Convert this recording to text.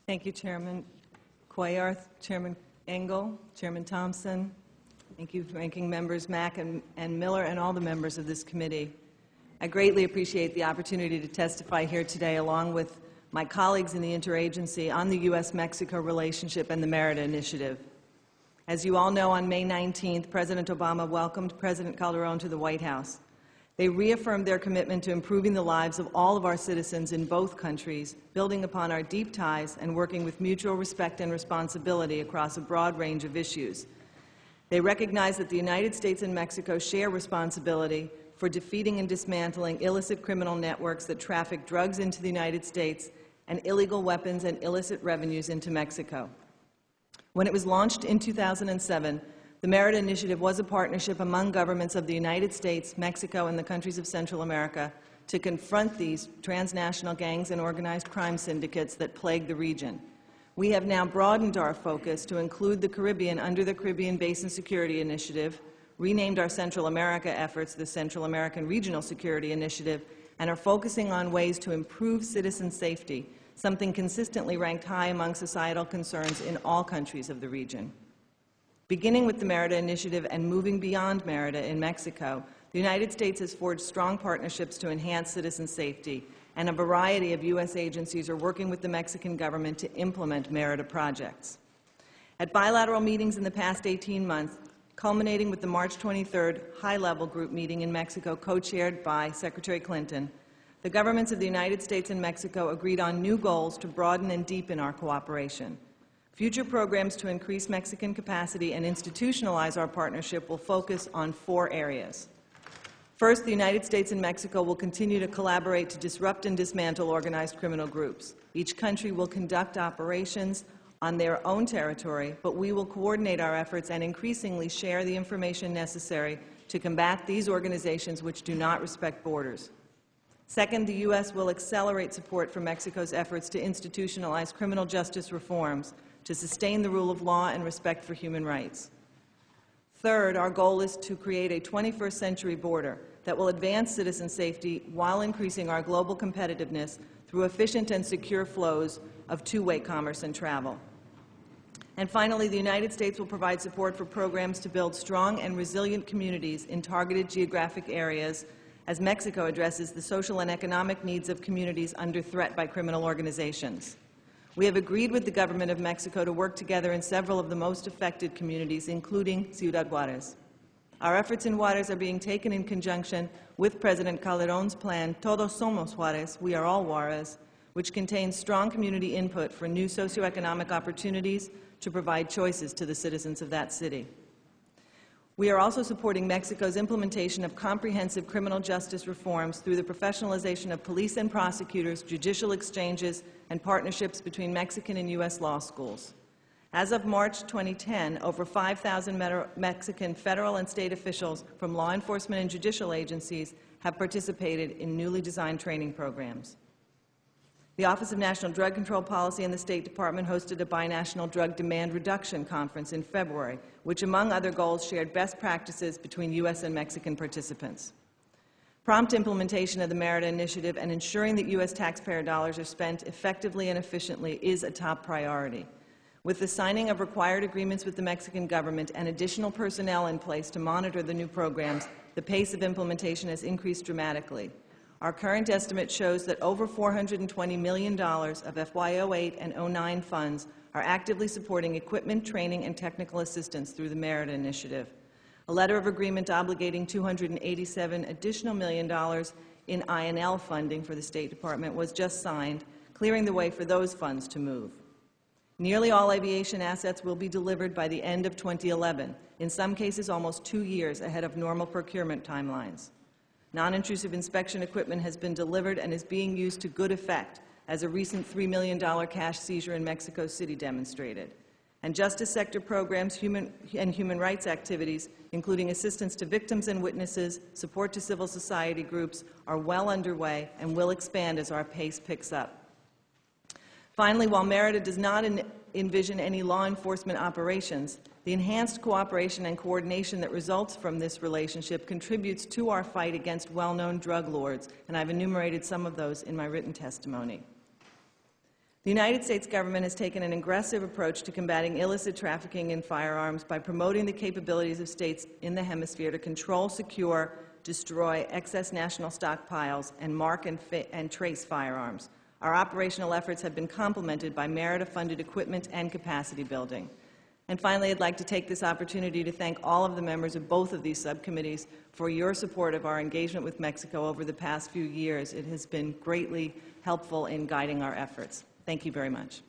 Thank you, Chairman Cuellar, Chairman Engel, Chairman Thompson. Thank you, Ranking Members Mack and Miller, and all the members of this committee. I greatly appreciate the opportunity to testify here today along with my colleagues in the interagency on the U.S.-Mexico relationship and the Merida Initiative. As you all know, on May 19th, President Obama welcomed President Calderon to the White House. They reaffirmed their commitment to improving the lives of all of our citizens in both countries, building upon our deep ties and working with mutual respect and responsibility across a broad range of issues. They recognize that the United States and Mexico share responsibility for defeating and dismantling illicit criminal networks that traffic drugs into the United States and illegal weapons and illicit revenues into Mexico. When it was launched in 2007, the Merida Initiative was a partnership among governments of the United States, Mexico, and the countries of Central America to confront these transnational gangs and organized crime syndicates that plague the region. We have now broadened our focus to include the Caribbean under the Caribbean Basin Security Initiative, renamed our Central America efforts the Central American Regional Security Initiative, and are focusing on ways to improve citizen safety, something consistently ranked high among societal concerns in all countries of the region. Beginning with the Merida Initiative and moving beyond Merida in Mexico, the United States has forged strong partnerships to enhance citizen safety, and a variety of U.S. agencies are working with the Mexican government to implement Merida projects. At bilateral meetings in the past 18 months, culminating with the March 23rd high-level group meeting in Mexico co-chaired by Secretary Clinton, the governments of the United States and Mexico agreed on new goals to broaden and deepen our cooperation. Future programs to increase Mexican capacity and institutionalize our partnership will focus on 4 areas. First, the United States and Mexico will continue to collaborate to disrupt and dismantle organized criminal groups. Each country will conduct operations on their own territory, but we will coordinate our efforts and increasingly share the information necessary to combat these organizations which do not respect borders. Second, the U.S. will accelerate support for Mexico's efforts to institutionalize criminal justice reforms to sustain the rule of law and respect for human rights. Third, our goal is to create a 21st century border that will advance citizen safety while increasing our global competitiveness through efficient and secure flows of two-way commerce and travel. And finally, the United States will provide support for programs to build strong and resilient communities in targeted geographic areas as Mexico addresses the social and economic needs of communities under threat by criminal organizations. We have agreed with the government of Mexico to work together in several of the most affected communities, including Ciudad Juárez. Our efforts in Juárez are being taken in conjunction with President Calderon's plan, Todos Somos Juárez, We Are All Juárez, which contains strong community input for new socioeconomic opportunities to provide choices to the citizens of that city. We are also supporting Mexico's implementation of comprehensive criminal justice reforms through the professionalization of police and prosecutors, judicial exchanges, and partnerships between Mexican and U.S. law schools. As of March 2010, over 5,000 Mexican federal and state officials from law enforcement and judicial agencies have participated in newly designed training programs. The Office of National Drug Control Policy and the State Department hosted a binational drug demand reduction conference in February, which, among other goals, shared best practices between U.S. and Mexican participants. Prompt implementation of the Merida Initiative and ensuring that U.S. taxpayer dollars are spent effectively and efficiently is a top priority. With the signing of required agreements with the Mexican government and additional personnel in place to monitor the new programs, the pace of implementation has increased dramatically. Our current estimate shows that over $420 million of FY08 and 09 funds are actively supporting equipment, training, and technical assistance through the Merida Initiative. A letter of agreement obligating $287 additional million in INL funding for the State Department was just signed, clearing the way for those funds to move. Nearly all aviation assets will be delivered by the end of 2011, in some cases almost 2 years ahead of normal procurement timelines. Non-intrusive inspection equipment has been delivered and is being used to good effect, as a recent $3 million cash seizure in Mexico City demonstrated. And justice sector programs and human rights activities, including assistance to victims and witnesses, support to civil society groups, are well underway and will expand as our pace picks up. Finally, while Merida does not envision any law enforcement operations, the enhanced cooperation and coordination that results from this relationship contributes to our fight against well-known drug lords, and I've enumerated some of those in my written testimony. The United States government has taken an aggressive approach to combating illicit trafficking in firearms by promoting the capabilities of states in the hemisphere to control, secure, destroy excess national stockpiles, and mark and trace firearms. Our operational efforts have been complemented by Merida-funded equipment and capacity building. And finally, I'd like to take this opportunity to thank all of the members of both of these subcommittees for your support of our engagement with Mexico over the past few years. It has been greatly helpful in guiding our efforts. Thank you very much.